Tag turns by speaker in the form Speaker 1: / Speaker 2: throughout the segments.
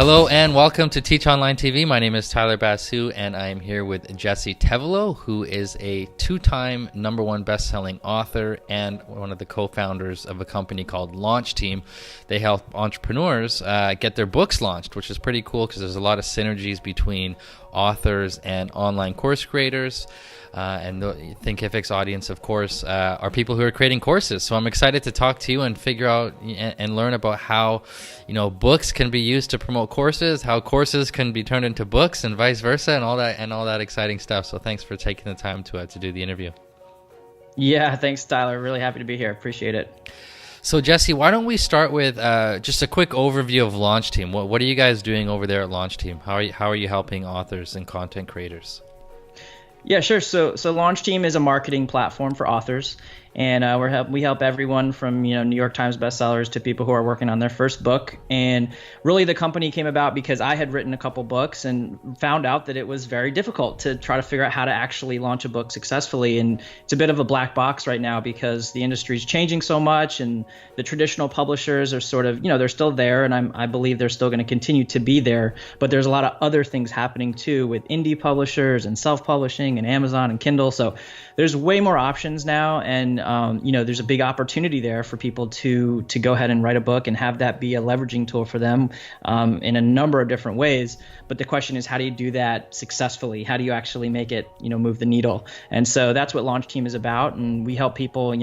Speaker 1: Hello and welcome to Teach Online TV. My name is Tyler Basu and I am here with Jesse Tevelow, who is a two-time #1 best-selling author and one of the co-founders of a company called LaunchTeam. They help entrepreneurs get their books launched, which is pretty cool because there's a lot of synergies between authors and online course creators. And the Thinkific's audience, of course, are people who are creating courses. So I'm excited to talk to you and figure out and learn about how, books can be used to promote courses, how courses can be turned into books, and vice versa, and all that exciting stuff. So thanks for taking the time to do the interview.
Speaker 2: Yeah, thanks, Tyler. Really happy to be here. Appreciate it.
Speaker 1: So Jesse, why don't we start with just a quick overview of LaunchTeam? What are you guys doing over there at LaunchTeam? How are you helping authors and content creators?
Speaker 2: Yeah, sure. So LaunchTeam is a marketing platform for authors, and we help everyone from New York Times bestsellers to people who are working on their first book. And really, the company came about because I had written a couple books and found out that it was very difficult to try to figure out how to actually launch a book successfully. And it's a bit of a black box right now because the industry is changing so much, and the traditional publishers are sort of they're still there, and I believe they're still going to continue to be there. But there's a lot of other things happening too with indie publishers and self-publishing and Amazon and Kindle. So there's way more options now, and there's a big opportunity there for people to go ahead and write a book and have that be a leveraging tool for them in a number of different ways. But the question is, how do you do that successfully? How do you actually make it move the needle? And so that's what LaunchTeam is about, and we help people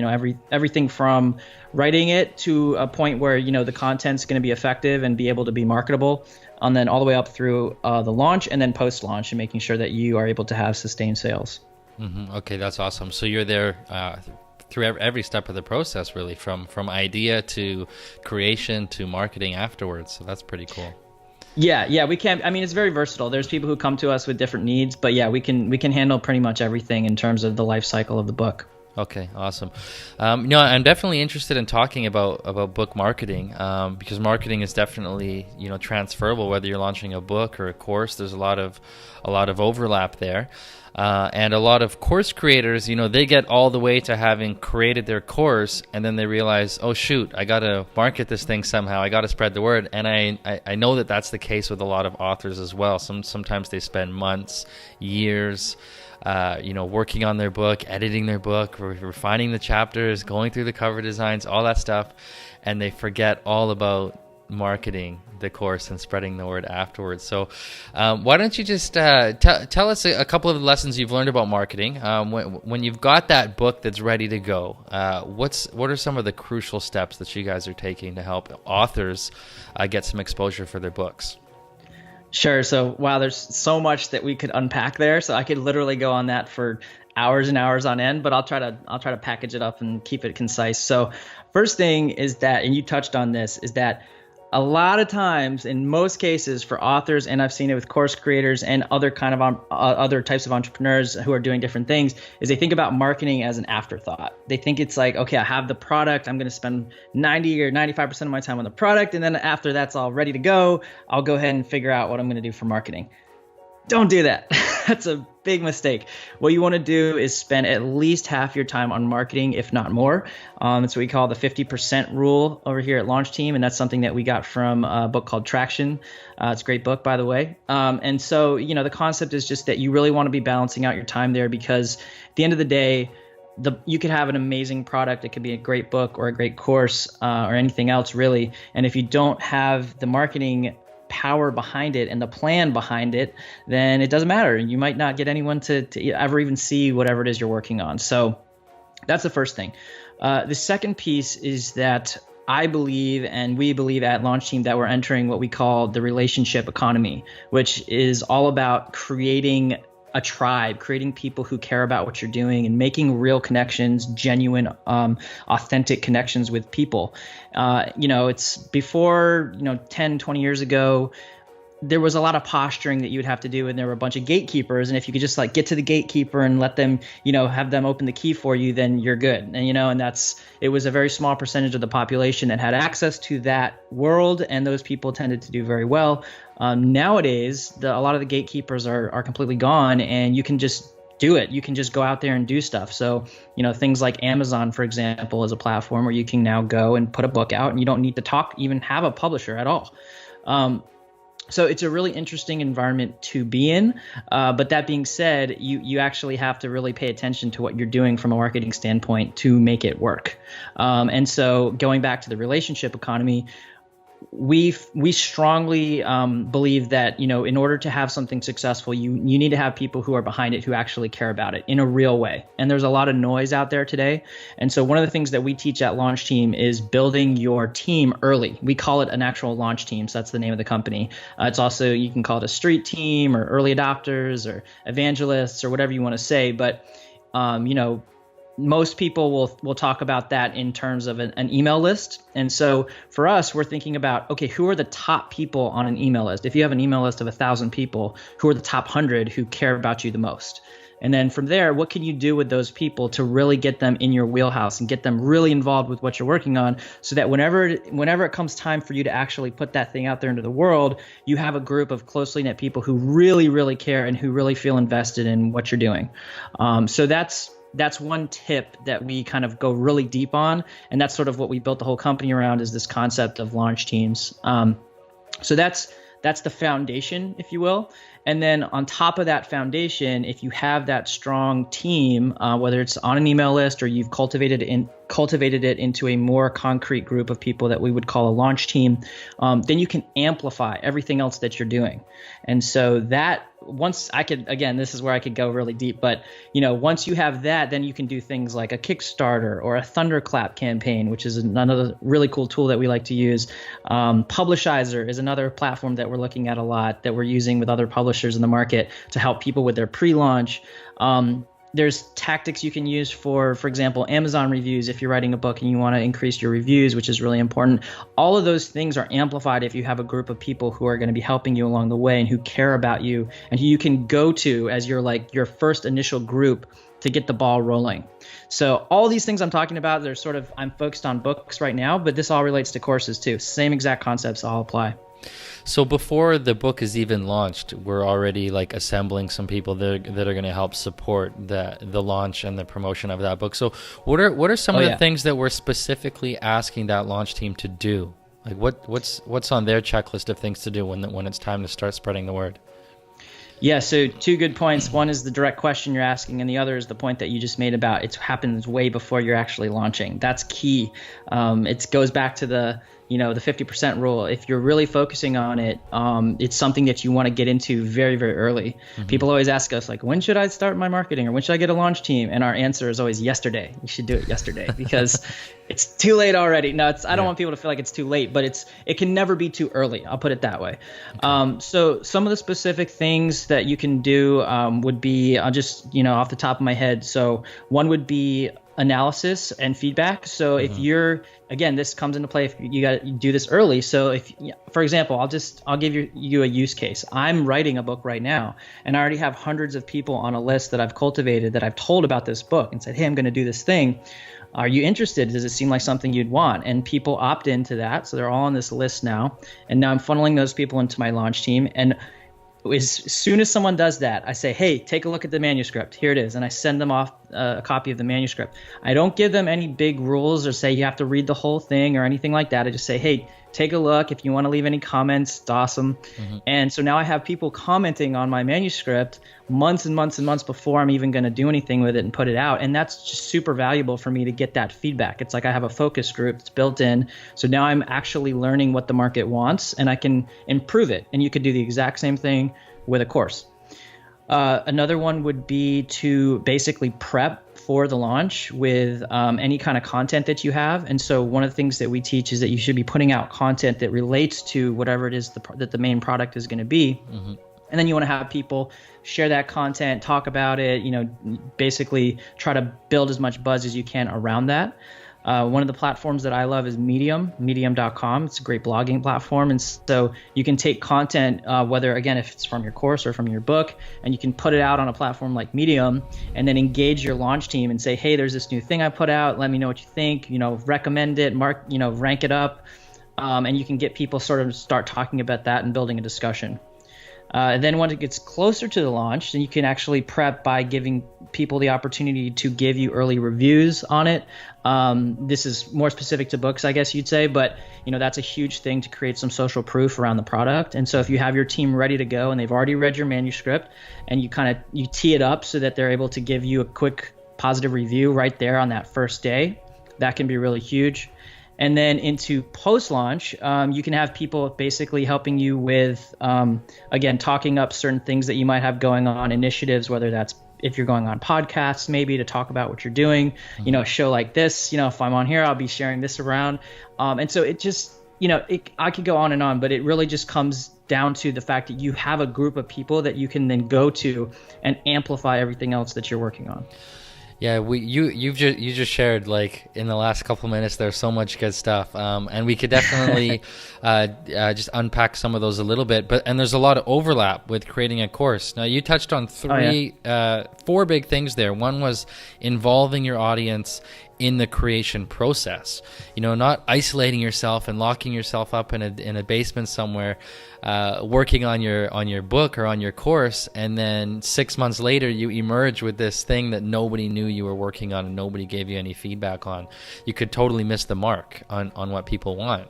Speaker 2: everything from writing it to a point where the content's going to be effective and be able to be marketable, and then all the way up through the launch and then post-launch, and making sure that you are able to have sustained sales.
Speaker 1: Mm-hmm. Okay, that's awesome. So you're there through every step of the process, really, from idea to creation to marketing afterwards. So that's pretty cool.
Speaker 2: Yeah, we can. I mean, it's very versatile. There's people who come to us with different needs, but yeah, we can handle pretty much everything in terms of the life cycle of the book.
Speaker 1: Okay, awesome. I'm definitely interested in talking about book marketing because marketing is definitely transferable, whether you're launching a book or a course. There's a lot of overlap there. And a lot of course creators, they get all the way to having created their course, and then they realize, oh shoot, I got to market this thing somehow. I got to spread the word. And I know that that's the case with a lot of authors as well. Sometimes they spend months, years, working on their book, editing their book, refining the chapters, going through the cover designs, all that stuff, and they forget all about marketing the course and spreading the word afterwards. So why don't you just tell us a couple of lessons you've learned about marketing when you've got that book that's ready to go. What are some of the crucial steps that you guys are taking to help authors get some exposure for their books?
Speaker 2: Sure. So wow, there's so much that we could unpack there. So I could literally go on that for hours and hours on end, but I'll try to package it up and keep it concise. So first thing is that, and you touched on this, is that a lot of times, in most cases, for authors, and I've seen it with course creators and other other types of entrepreneurs who are doing different things, is they think about marketing as an afterthought. They think it's like, okay, I have the product, I'm going to spend 90 or 95% of my time on the product, and then after that's all ready to go, I'll go ahead and figure out what I'm going to do for marketing. Don't do that. That's a big mistake. What you want to do is spend at least half your time on marketing, if not more. It's what we call the 50% rule over here at LaunchTeam, and that's something that we got from a book called Traction. It's a great book, by the way. And so, the concept is just that you really want to be balancing out your time there, because at the end of the day, you could have an amazing product. It could be a great book or a great course or anything else, really. And if you don't have the marketing power behind it and the plan behind it, then it doesn't matter. You might not get anyone to ever even see whatever it is you're working on. So that's the first thing. The second piece is that I believe, and we believe at LaunchTeam, that we're entering what we call the relationship economy, which is all about creating a tribe, creating people who care about what you're doing and making real connections, genuine, authentic connections with people. It's before, 10, 20 years ago, there was a lot of posturing that you would have to do, and there were a bunch of gatekeepers. And if you could just get to the gatekeeper and let them, have them open the key for you, then you're good. And, it was a very small percentage of the population that had access to that world, and those people tended to do very well. Nowadays, a lot of the gatekeepers are completely gone, and you can just do it. You can just go out there and do stuff. So, things like Amazon, for example, is a platform where you can now go and put a book out, and you don't need to even have a publisher at all. So it's a really interesting environment to be in. But that being said, you actually have to really pay attention to what you're doing from a marketing standpoint to make it work. And so going back to the relationship economy, we strongly believe that, in order to have something successful, you need to have people who are behind it, who actually care about it in a real way. And there's a lot of noise out there today. And so one of the things that we teach at LaunchTeam is building your team early. We call it an actual launch team. So that's the name of the company. It's also, you can call it a street team or early adopters or evangelists or whatever you want to say. But, most people will talk about that in terms of an email list. And so for us, we're thinking about, okay, who are the top people on an email list? If you have an email list of 1,000 people, who are the top 100 who care about you the most? And then from there, what can you do with those people to really get them in your wheelhouse and get them really involved with what you're working on, so that whenever it comes time for you to actually put that thing out there into the world, you have a group of closely knit people who really, really care and who really feel invested in what you're doing. So that's one tip that we kind of go really deep on. And that's sort of what we built the whole company around, is this concept of launch teams. So that's the foundation, if you will. And then on top of that foundation, if you have that strong team, whether it's on an email list or you've cultivated it into a more concrete group of people that we would call a launch team, then you can amplify everything else that you're doing. And so this is where I could go really deep, but once you have that, then you can do things like a Kickstarter or a Thunderclap campaign, which is another really cool tool that we like to use. Publishizer is another platform that we're looking at a lot, that we're using with other publishers in the market to help people with their pre-launch. There's tactics you can use for example, Amazon reviews. If you're writing a book and you want to increase your reviews, which is really important, all of those things are amplified if you have a group of people who are going to be helping you along the way and who care about you and who you can go to as your first initial group to get the ball rolling. So all these things I'm talking about, I'm focused on books right now, but this all relates to courses too. Same exact concepts all apply.
Speaker 1: So before the book is even launched, we're already assembling some people that are going to help support the launch and the promotion of that book. So what are some of the things that we're specifically asking that launch team to do? What's on their checklist of things to do when it's time to start spreading the word?
Speaker 2: Yeah, so two good points. One is the direct question you're asking, and the other is the point that you just made about it happens way before you're actually launching. That's key. It goes back to the 50% rule. If you're really focusing on it, it's something that you want to get into very, very early. Mm-hmm. People always ask us, when should I start my marketing, or when should I get a launch team? And our answer is always yesterday. You should do it yesterday because it's too late already. No, I don't want people to feel like it's too late, but it can never be too early. I'll put it that way. Okay. So some of the specific things that you can do would be, I'll just, off the top of my head. So one would be analysis and feedback. So if this comes into play if you got to do this early. So if, for example, I'll give you a use case. I'm writing a book right now, and I already have hundreds of people on a list that I've cultivated, that I've told about this book and said, hey, I'm going to do this thing. Are you interested? Does it seem like something you'd want? And people opt into that. So they're all on this list now. And now I'm funneling those people into my launch team. And as soon as someone does that, I say, hey, take a look at the manuscript. Here it is. And I send them off a copy of the manuscript. I don't give them any big rules or say you have to read the whole thing or anything like that. I just say, hey, take a look. If you want to leave any comments, it's awesome. Mm-hmm. And so now I have people commenting on my manuscript months and months and months before I'm even going to do anything with it and put it out. And that's just super valuable for me to get that feedback. It's like I have a focus group that's built in. So now I'm actually learning what the market wants, and I can improve it. And you could do the exact same thing with a course. Another one would be to basically prep for the launch with any kind of content that you have. And so one of the things that we teach is that you should be putting out content that relates to whatever it is that the main product is going to be. Mm-hmm. And then you want to have people share that content, talk about it, basically try to build as much buzz as you can around that. One of the platforms that I love is medium.com. It's a great blogging platform. And so you can take content, whether, again, if it's from your course or from your book, and you can put it out on a platform like Medium and then engage your launch team and say, hey, there's this new thing I put out. Let me know what you think, recommend it, rank it up. And you can get people sort of start talking about that and building a discussion. And then when it gets closer to the launch, then you can actually prep by giving people the opportunity to give you early reviews on it. This is more specific to books, I guess you'd say, but that's a huge thing to create some social proof around the product. And so if you have your team ready to go and they've already read your manuscript, and you tee it up so that they're able to give you a quick positive review right there on that first day, that can be really huge. And then into post-launch, you can have people basically helping you with, again, talking up certain things that you might have going on, initiatives, whether that's if you're going on podcasts, maybe to talk about what you're doing, a show like this, if I'm on here, I'll be sharing this around. And so it just, I could go on, but it really just comes down to the fact that you have a group of people that you can then go to and amplify everything else that you're working on.
Speaker 1: Yeah, you just shared, like, in the last couple of minutes, there's so much good stuff, and we could definitely just unpack some of those a little bit. And there's a lot of overlap with creating a course. Now, you touched on four big things there. One was involving your audience in the creation process. Not isolating yourself and locking yourself up in a basement somewhere, working on your book or on your course, and then 6 months later you emerge with this thing that nobody knew you were working on and nobody gave you any feedback on. You could totally miss the mark on what people want.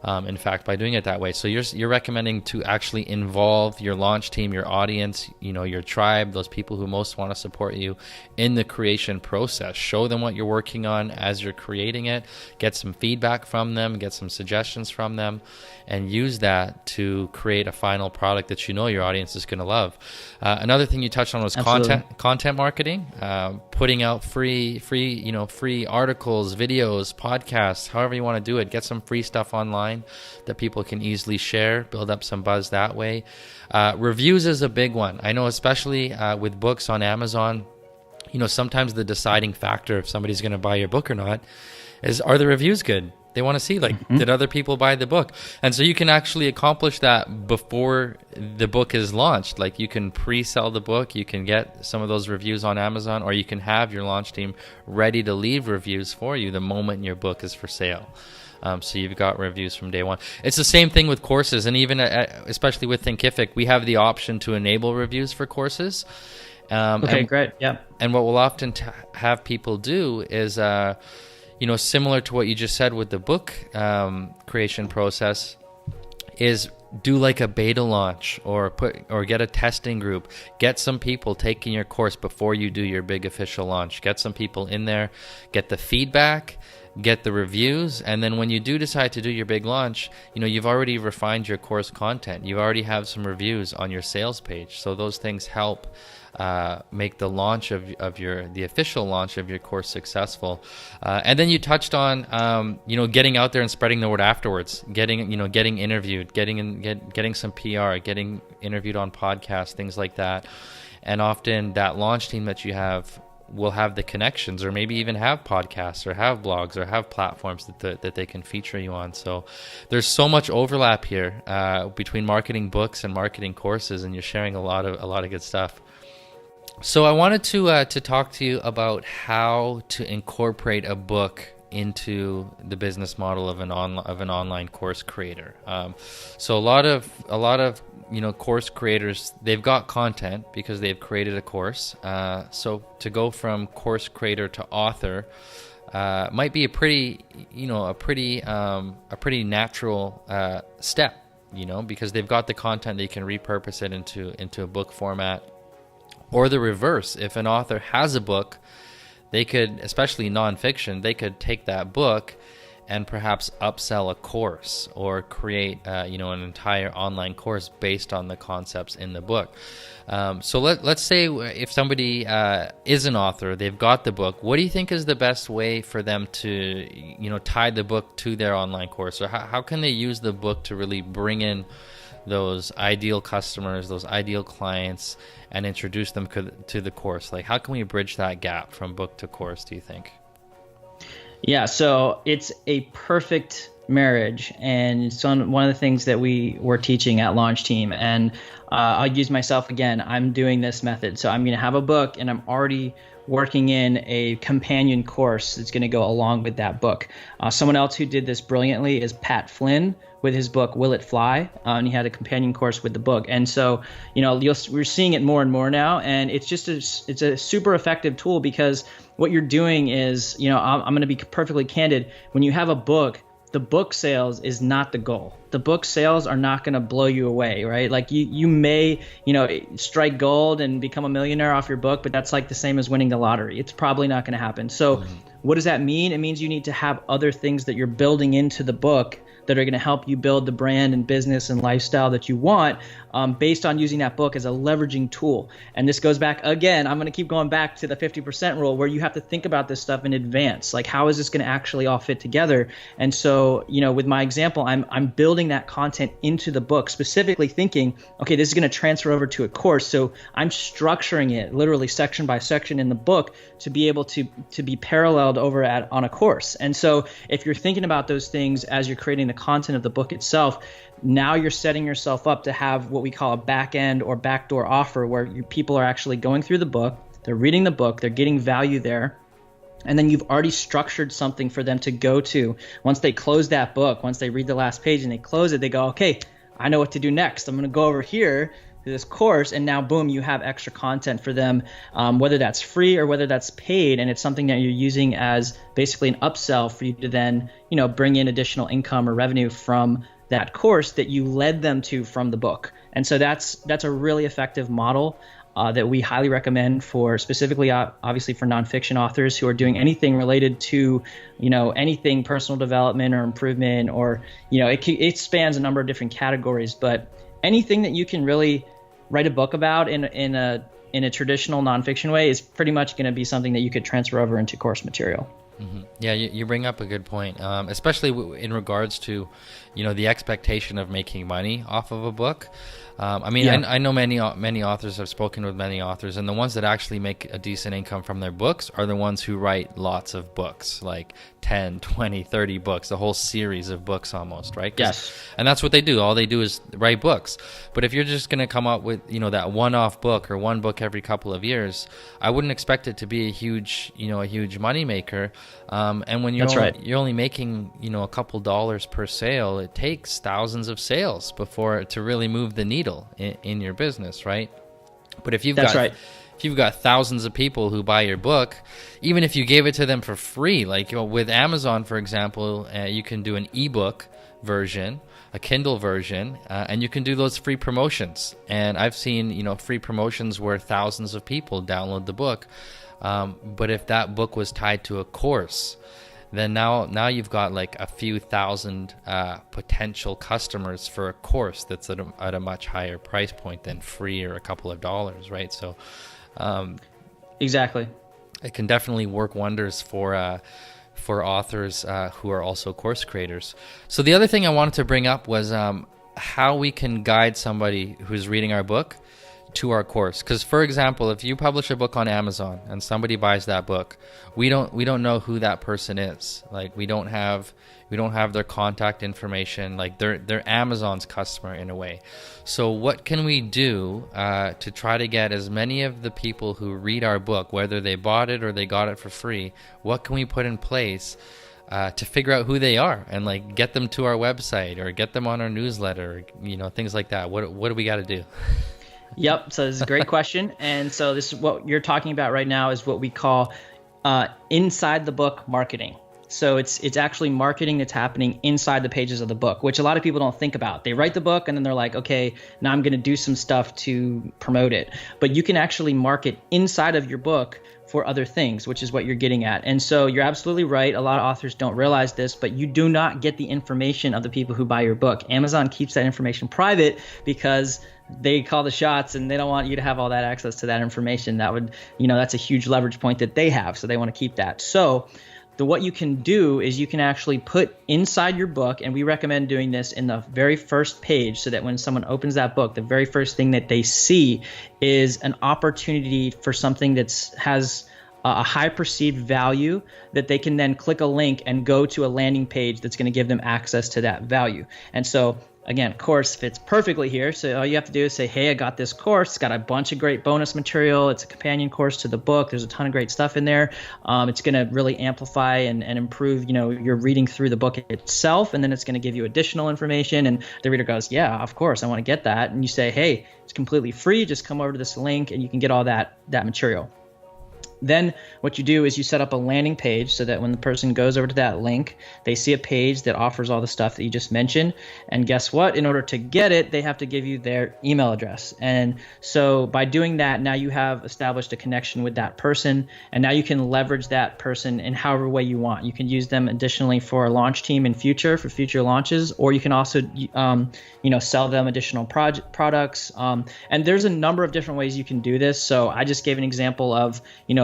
Speaker 1: In fact, by doing it that way. So you're recommending to actually involve your launch team, your audience, your tribe, those people who most want to support you in the creation process. Show them what you're working on as you're creating it, get some feedback from them, get some suggestions from them, and use that to create a final product that your audience is going to love. Another thing you touched on was content marketing, putting out free articles, videos, podcasts, however you want to do it. Get some free stuff online that people can easily share, build up some buzz that way. Reviews is a big one. I know, especially with books on Amazon, sometimes the deciding factor if somebody's going to buy your book or not is, are the reviews good? They want to see, did other people buy the book? And so you can actually accomplish that before the book is launched. Like, you can pre-sell the book, you can get some of those reviews on Amazon, or you can have your launch team ready to leave reviews for you the moment your book is for sale. So you've got reviews from day one. It's the same thing with courses, and even especially with Thinkific, we have the option to enable reviews for courses.
Speaker 2: Great. Yeah.
Speaker 1: And what we'll often have people do is, similar to what you just said with the book creation process, is do like a beta launch or get a testing group. Get some people taking your course before you do your big official launch. Get some people in there, get the feedback, get the reviews, and then when you do decide to do your big launch, you've already refined your course content. You already have some reviews on your sales page. So those things help make the launch of the official launch of your course successful. And then you touched on getting out there and spreading the word afterwards, getting interviewed, getting some PR, getting interviewed on podcasts, things like that. And often that launch team that you have will have the connections, or maybe even have podcasts or have blogs or have platforms that they can feature you on. So there's so much overlap here between marketing books and marketing courses, and you're sharing a lot of good stuff. So I wanted to talk to you about how to incorporate a book into the business model of an online course creator. So a lot of course creators, they've got content because they've created a course. So to go from course creator to author might be a pretty natural step, because they've got the content, they can repurpose it into a book format. Or the reverse, if an author has a book, they could, especially nonfiction, they could take that book and perhaps upsell a course or create an entire online course based on the concepts in the book. So let's say if somebody is an author, they've got the book, what do you think is the best way for them to tie the book to their online course? Or how can they use the book to really bring in those ideal customers, those ideal clients, and introduce them to the course? Like, how can we bridge that gap from book to course, do you think?
Speaker 2: Yeah, so it's a perfect marriage, and it's one of the things that we're teaching at LaunchTeam. And I'll use myself again. I'm doing this method. So I'm going to have a book, and I'm already working in a companion course that's going to go along with that book. Someone else who did this brilliantly is Pat Flynn with his book Will It Fly, and he had a companion course with the book. And so, we're seeing it more and more now, and it's just it's a super effective tool, because what you're doing is, I'm going to be perfectly candid. When you have a book, the book sales is not the goal. The book sales are not going to blow you away, right? Like you may, strike gold and become a millionaire off your book, but that's like the same as winning the lottery. It's probably not going to happen. So what does that mean? It means you need to have other things that you're building into the book that are going to help you build the brand and business and lifestyle that you want, based on using that book as a leveraging tool. And this goes back, again, I'm going to keep going back to the 50% rule, where you have to think about this stuff in advance. Like, how is this going to actually all fit together? And so, with my example, I'm building that content into the book, specifically thinking, okay, this is going to transfer over to a course. So I'm structuring it literally section by section in the book to be able to be paralleled over on a course. And so if you're thinking about those things as you're creating the content of the book itself, now you're setting yourself up to have what we call a back end or backdoor offer, where people are actually going through the book, they're reading the book, they're getting value there, and then you've already structured something for them to go to. Once they close that book, once they read the last page and they close it, they go, okay, I know what to do next. I'm going to go over here to this course, and now boom, you have extra content for them, whether that's free or whether that's paid, and it's something that you're using as basically an upsell for you to then, bring in additional income or revenue from that course that you led them to from the book. And so that's a really effective model that we highly recommend for specifically, obviously, for nonfiction authors who are doing anything related to, anything personal development or improvement, or, it spans a number of different categories, but anything that you can really write a book about in a traditional nonfiction way is pretty much going to be something that you could transfer over into course material.
Speaker 1: Mm-hmm. Yeah, you bring up a good point, especially in regards to, the expectation of making money off of a book. I know many authors, have spoken with many authors, and the ones that actually make a decent income from their books are the ones who write lots of books, like 10, 20, 30 books, a whole series of books almost, right?
Speaker 2: Yes.
Speaker 1: And that's what they do. All they do is write books. But if you're just going to come up with, that one-off book or one book every couple of years, I wouldn't expect it to be a huge moneymaker. And when you're only making, a couple dollars per sale, it takes thousands of sales to really move the needle in your business, right? But if you've got thousands of people who buy your book, even if you gave it to them for free, like with Amazon, for example, you can do an ebook version, a Kindle version, and you can do those free promotions. And I've seen free promotions where thousands of people download the book. But if that book was tied to a course, then now you've got like a few thousand potential customers for a course that's at a much higher price point than free or a couple of dollars, right? So
Speaker 2: exactly,
Speaker 1: it can definitely work wonders for authors who are also course creators. So the other thing I wanted to bring up was how we can guide somebody who's reading our book to our course. Because, for example, if you publish a book on Amazon and somebody buys that book, we don't know who that person is. Like, we don't have their contact information. Like, they're Amazon's customer in a way. So what can we do to try to get as many of the people who read our book, whether they bought it or they got it for free, what can we put in place to figure out who they are and like get them to our website or get them on our newsletter, things like that? What do we got to do?
Speaker 2: Yep. So this is a great question. And so this is what you're talking about right now is what we call inside the book marketing. So it's actually marketing that's happening inside the pages of the book, which a lot of people don't think about. They write the book and then they're like, okay, now I'm going to do some stuff to promote it. But you can actually market inside of your book for other things, which is what you're getting at. And so you're absolutely right. A lot of authors don't realize this, but you do not get the information of the people who buy your book. Amazon keeps that information private because they call the shots and they don't want you to have all that access to that information. That would, that's a huge leverage point that they have. So they want to keep that. So what you can do is you can actually put inside your book, and we recommend doing this in the very first page so that when someone opens that book, the very first thing that they see is an opportunity for something that has a high perceived value that they can then click a link and go to a landing page that's going to give them access to that value. And so again, course fits perfectly here. So all you have to do is say, hey, I got this course. It's got a bunch of great bonus material. It's a companion course to the book. There's a ton of great stuff in there. It's going to really amplify and improve, your reading through the book itself. And then it's going to give you additional information. And the reader goes, yeah, of course, I want to get that. And you say, hey, it's completely free. Just come over to this link and you can get all that material. Then what you do is you set up a landing page so that when the person goes over to that link, they see a page that offers all the stuff that you just mentioned. And guess what? In order to get it, they have to give you their email address. And so by doing that, now you have established a connection with that person. And now you can leverage that person in however way you want. You can use them additionally for a launch team in future, for future launches, or you can also sell them additional products. And there's a number of different ways you can do this. So I just gave an example of,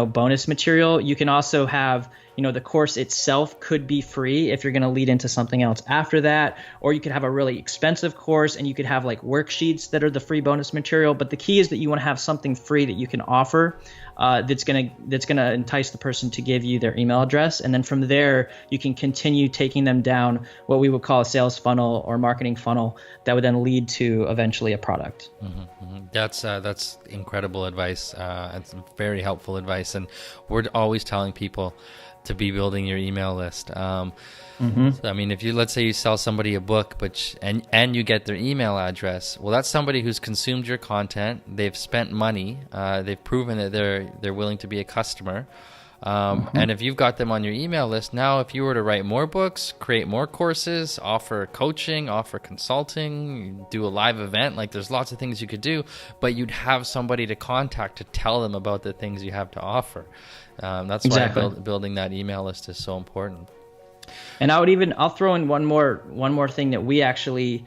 Speaker 2: bonus material. You can also have, the course itself could be free if you're going to lead into something else after that, or you could have a really expensive course and you could have like worksheets that are the free bonus material. But the key is that you want to have something free that you can offer that's going to entice the person to give you their email address. And then from there, you can continue taking them down what we would call a sales funnel or marketing funnel that would then lead to eventually a product.
Speaker 1: Mm-hmm. That's incredible advice. It's very helpful advice. And we're always telling people to be building your email list. So, I mean, if let's say you sell somebody a book, and you get their email address, well, that's somebody who's consumed your content. They've spent money. They've proven that they're willing to be a customer. And if you've got them on your email list, now if you were to write more books, create more courses, offer coaching, offer consulting, do a live event, like there's lots of things you could do, but you'd have somebody to contact to tell them about the things you have to offer. That's
Speaker 2: exactly
Speaker 1: why building that email list is so important.
Speaker 2: And I'll throw in one more thing that we actually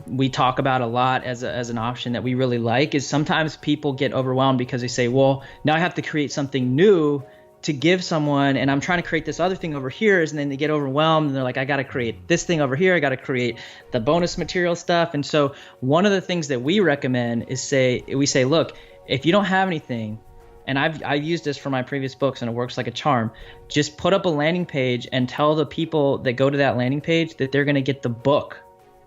Speaker 2: we talk about a lot as an option that we really like is sometimes people get overwhelmed because they say, well, now I have to create something new to give someone, and I'm trying to create this other thing over here, and then they get overwhelmed and they're like, I got to create this thing over here, I got to create the bonus material stuff. And so one of the things that we recommend is we say, look, if you don't have anything, and I've used this for my previous books and it works like a charm, just put up a landing page and tell the people that go to that landing page that they're going to get the book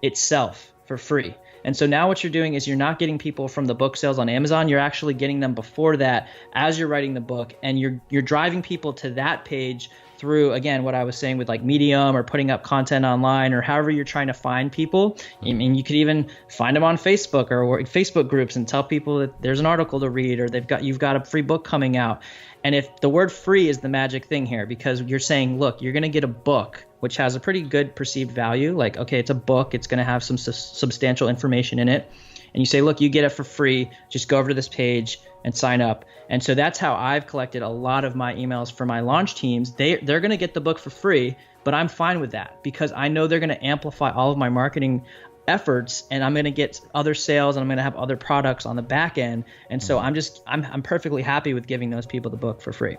Speaker 2: itself for free. And so now what you're doing is you're not getting people from the book sales on Amazon. You're actually getting them before that as you're writing the book, and you're driving people to that page through, again, what I was saying with like Medium or putting up content online or however you're trying to find people. I mean, you could even find them on Facebook or Facebook groups and tell people that there's an article to read or you've got a free book coming out. And if the word free is the magic thing here, because you're saying, look, you're going to get a book which has a pretty good perceived value. Like, okay, it's a book. It's going to have some substantial information in it. And you say, look, you get it for free. Just go over to this page and sign up. And so that's how I've collected a lot of my emails for my launch teams. They're going to get the book for free, but I'm fine with that because I know they're going to amplify all of my marketing efforts, and I'm going to get other sales, and I'm going to have other products on the back end. And so I'm perfectly happy with giving those people the book for free.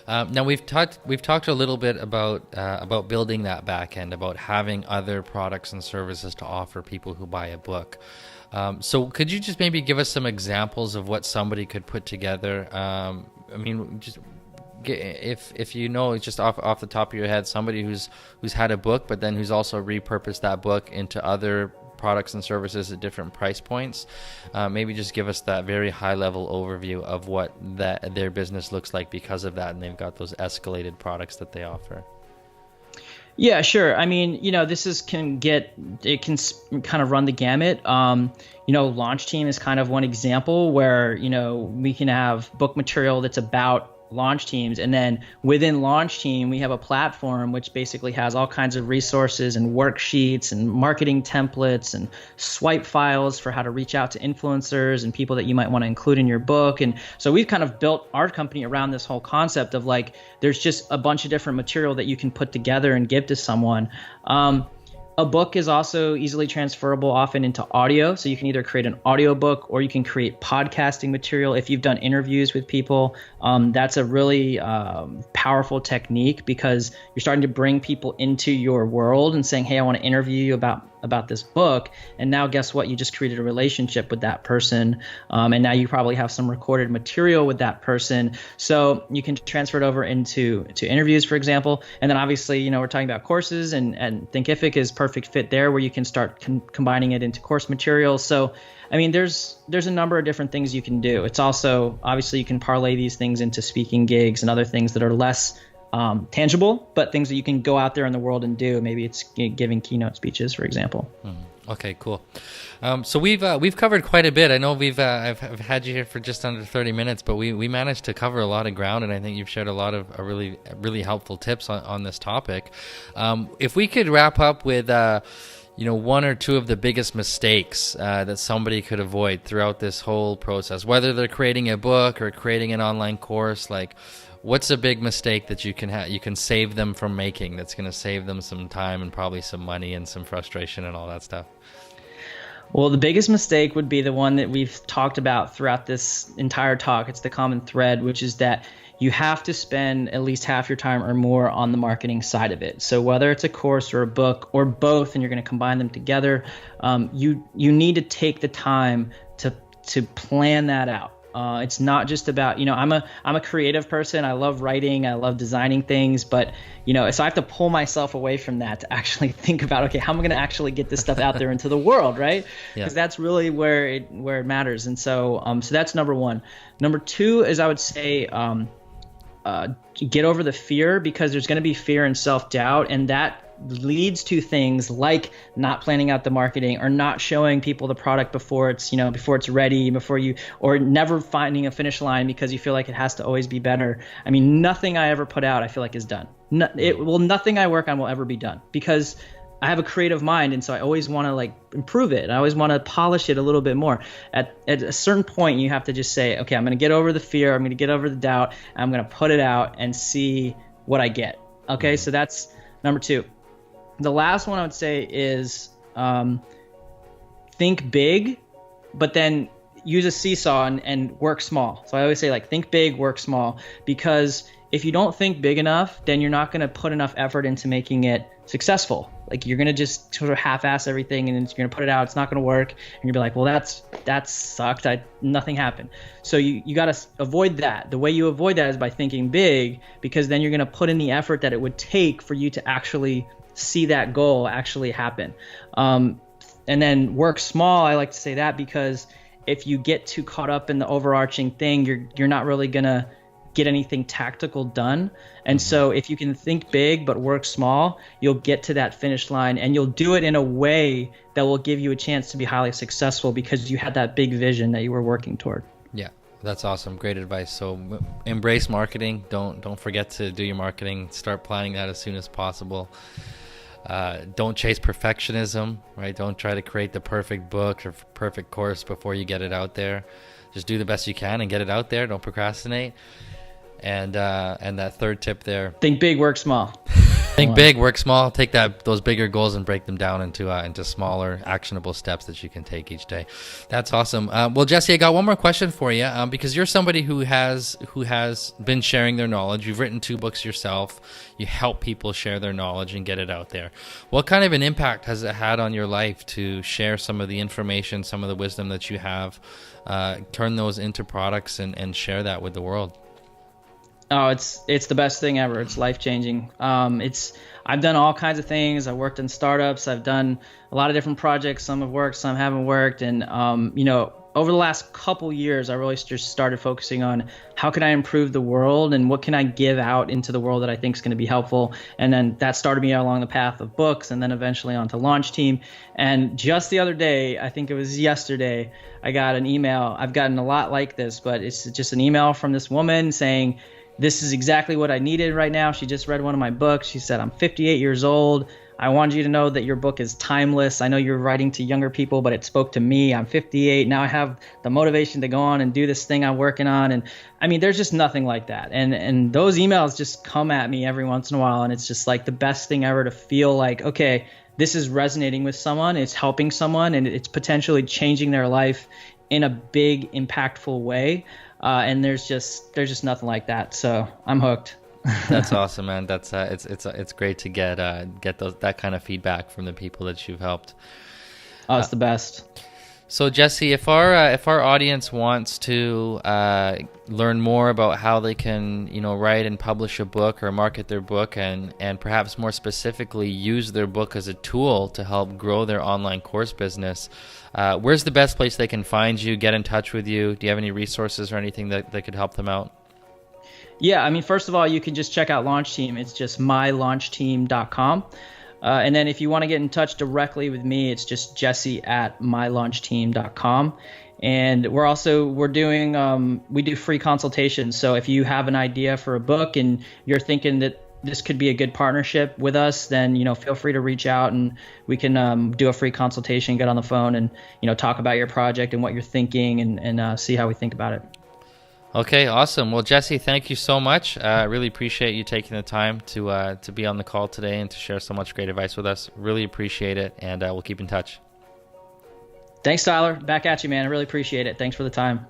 Speaker 1: Now we've talked a little bit about building that back end, about having other products and services to offer people who buy a book. So could you just maybe give us some examples of what somebody could put together? I mean, just if you know, just off the top of your head, somebody who's had a book, but then who's also repurposed that book into other products and services at different price points. Maybe just give us that very high level overview of what their business looks like because of that, and they've got those escalated products that they offer.
Speaker 2: Yeah, sure. I mean, this can kind of run the gamut. LaunchTeam is kind of one example where, we can have book material that's about launch teams, and then within LaunchTeam we have a platform which basically has all kinds of resources and worksheets and marketing templates and swipe files for how to reach out to influencers and people that you might want to include in your book. And so we've kind of built our company around this whole concept of like there's just a bunch of different material that you can put together and give to someone. A book is also easily transferable often into audio. So you can either create an audio book or you can create podcasting material. If you've done interviews with people, that's a really powerful technique because you're starting to bring people into your world and saying, hey, I want to interview you about about this book. And now guess what? You just created a relationship with that person. And now you probably have some recorded material with that person. So you can transfer it over into interviews, for example. And then obviously, we're talking about courses, and Thinkific is perfect fit there, where you can start combining it into course materials. So I mean, there's a number of different things you can do. It's also, obviously, you can parlay these things into speaking gigs and other things that are less tangible, but things that you can go out there in the world and do. Maybe it's giving keynote speeches, for example.
Speaker 1: Okay, cool. So we've covered quite a bit. I know I've had you here for just under 30 minutes, but we managed to cover a lot of ground, and I think you've shared a lot of really helpful tips on this topic. If we could wrap up with one or two of the biggest mistakes that somebody could avoid throughout this whole process, whether they're creating a book or creating an online course, like what's a big mistake that you can save them from making that's going to save them some time and probably some money and some frustration and all that stuff?
Speaker 2: Well, the biggest mistake would be the one that we've talked about throughout this entire talk. It's the common thread, which is that you have to spend at least half your time or more on the marketing side of it. So whether it's a course or a book or both, and you're going to combine them together, you need to take the time to plan that out. It's not just about, I'm a creative person. I love writing. I love designing things, but so I have to pull myself away from that to actually think about, okay, how am I going to actually get this stuff out there into the world, right? Because that's really where it matters. And so that's number one. Number two is, I would say, get over the fear, because there's going to be fear and self-doubt, and that leads to things like not planning out the marketing, or not showing people the product before it's ready, or never finding a finish line because you feel like it has to always be better. I mean, nothing I ever put out I feel like is done. Nothing I work on will ever be done, because I have a creative mind, and so I always want to improve it. I always want to polish it a little bit more. At a certain point, you have to just say, okay, I'm going to get over the fear, I'm going to get over the doubt, and I'm going to put it out and see what I get. Okay, so that's number two. The last one I would say is think big, but then use a seesaw and work small. So I always say, think big, work small, because if you don't think big enough, then you're not going to put enough effort into making it successful. You're going to just sort of half-ass everything, and then you're going to put it out. It's not going to work. And you'll be like, well, that sucked. Nothing happened. So you got to avoid that. The way you avoid that is by thinking big, because then you're going to put in the effort that it would take for you to actually see that goal actually happen. And then work small. I like to say that because if you get too caught up in the overarching thing, you're not really going to get anything tactical done. And so if you can think big but work small, you'll get to that finish line, and you'll do it in a way that will give you a chance to be highly successful, because you had that big vision that you were working toward. Yeah,
Speaker 1: that's awesome. Great advice. So embrace marketing. Don't forget to do your marketing. Start planning that as soon as possible. Don't chase perfectionism, right? Don't try to create the perfect book or perfect course before you get it out there. Just do the best you can and get it out there. Don't procrastinate. And that third tip there: think big, work small. Think big, work small. Take those bigger goals and break them down into smaller, actionable steps that you can take each day. That's awesome. Well, Jesse, I got one more question for you, because you're somebody who has been sharing their knowledge. You've written 2 books yourself. You help people share their knowledge and get it out there. What kind of an impact has it had on your life to share some of the information, some of the wisdom that you have, turn those into products and share that with the world? Oh, it's the best thing ever. It's life-changing. I've done all kinds of things. I worked in startups. I've done a lot of different projects. Some have worked, some haven't worked. And, over the last couple years, I really just started focusing on how can I improve the world and what can I give out into the world that I think is going to be helpful. And then that started me along the path of books, and then eventually onto LaunchTeam. And just the other day, I think it was yesterday, I got an email. I've gotten a lot like this, but it's just an email from this woman saying, this is exactly what I needed right now. She just read one of my books. She said, I'm 58 years old. I wanted you to know that your book is timeless. I know you're writing to younger people, but it spoke to me. I'm 58. Now I have the motivation to go on and do this thing I'm working on. And I mean, there's just nothing like that. And those emails just come at me every once in a while. And it's just like the best thing ever to feel like, okay, this is resonating with someone. It's helping someone, and it's potentially changing their life in a big, impactful way. And there's just nothing like that. So I'm hooked. That's awesome, man. That's it's great to get that kind of feedback from the people that you've helped.
Speaker 2: Oh, it's the best.
Speaker 1: So Jesse, if our audience wants to learn more about how they can, write and publish a book or market their book, and perhaps more specifically use their book as a tool to help grow their online course business, where's the best place they can find you, get in touch with you? Do you have any resources or anything that could help them out?
Speaker 2: Yeah, I mean, first of all, you can just check out LaunchTeam. It's just mylaunchteam.com. And then if you want to get in touch directly with me, it's just jesse@mylaunchteam.com. And we're doing, we do free consultations. So if you have an idea for a book and you're thinking that this could be a good partnership with us, then, feel free to reach out and we can do a free consultation, get on the phone and, talk about your project and what you're thinking and see how we think about it.
Speaker 1: Okay, awesome. Well, Jesse, thank you so much. I really appreciate you taking the time to be on the call today and to share so much great advice with us. Really appreciate it, and we'll keep in touch.
Speaker 2: Thanks, Tyler. Back at you, man. I really appreciate it. Thanks for the time.